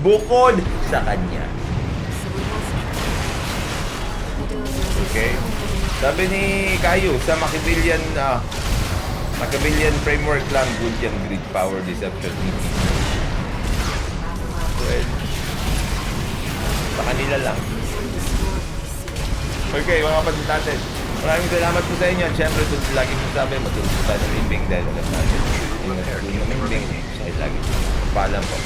bukod sa kanya. Okay? Sabi ni Caillou, sa Machiavellian framework lang, good yan, greed, power, deception, well, sa kanila lang. Okay, mga kapatid natin, maraming salamat po sa inyo. Siyempre, lagi po sabi, matulog tayo ng limbing dahil alam natin. Yung natulog ng limbing, siya lagi. Paalam po.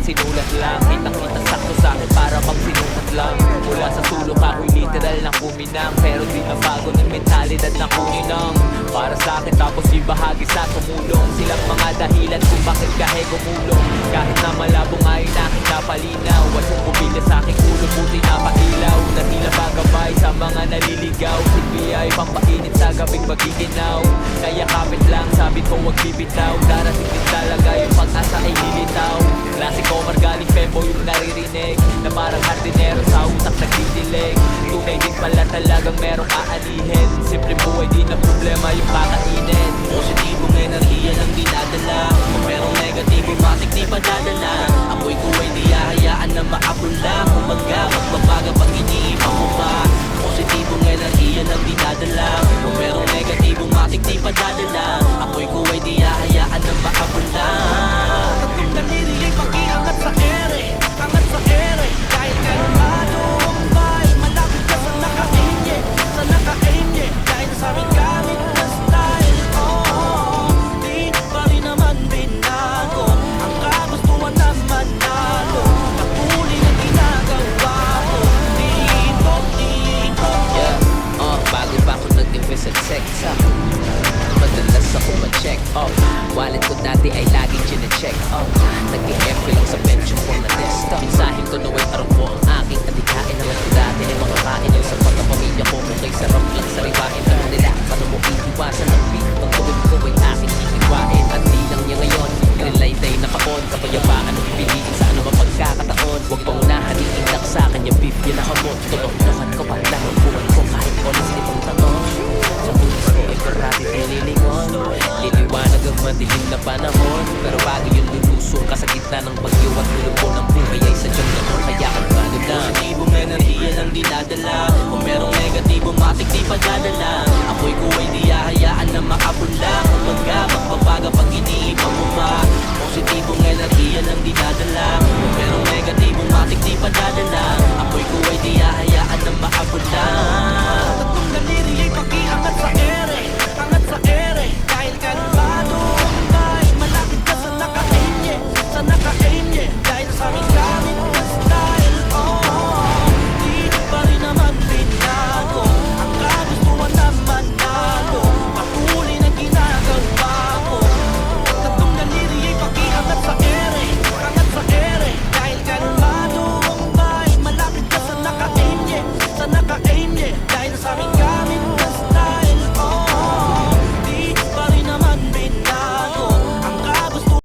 Sinulat lang, kitang-kita sakto sa'kin para pang sinulat lang. Mula sa sulok ako'y literal na kuminang, pero di na bago ng mentalidad na kuninang para sa'kin tapos ibahagi sa tumulong. Silang mga dahilan kung bakit kahit gumulong. Kahit na malabong ay aking napalinaw, wasong pumilya sa'king ulo, buti na pailaw na tila bagabay sa mga naliligaw. Silbi ay pampainit sa gabing magiginaw, kaya kapit lang sabi ko wag bibitaw. Darating din talaga yung pag-asa ay lilitaw. Klasiko margaling febo yung naririnig na parang hardinero sa utak nagdidilig. Tunay din pala talagang merong aanihin. Simpleng buhay di na problema yung kakainin. Positibong enerhiya lang dinadala, kung merong negatibo matik di padadala. Amoy ko ay di hahayaan na maabula. Kumbaga magbabaga pag iniipang mo pa. Positibong enerhiya lang dinadala, kung merong negatibo matik di padadala. Amoy ko ay di hahayaan na maabula. Tatlong daliri ay pag-iangat sa ere, angat sa ere. Kahit ganun malumbay, malapit ka sa naka-aimye, sa naka-aimye. Dahil sa aming gamit na style, di pa rin naman binago. Ang kagustuhan na manalo, napuli na ginagawa ko. Dito, Yeah, bago pa ako nag-invest at sex madalas ako ma-check wallet ko dati ay laging chine-check nag-i-FA lang sa pension ko na desktop. Mensahin ko naway parang po ang aking adikain. Naman ko dati ay makakain yung sapat na pamilya ko. Kung kay sarap lang sa ribain, ano nila paano mo iiwasan ang beat. Ang tuwid ko ay aking iiwain. At di lang niya ngayon, relay day nakapon. Kapayapaan ang pipiliin sa ano mapagkakataon. Huwag pang unahan, iinak sa akin yung beef, yan nakamot. Tulog-tukan ko pa lahat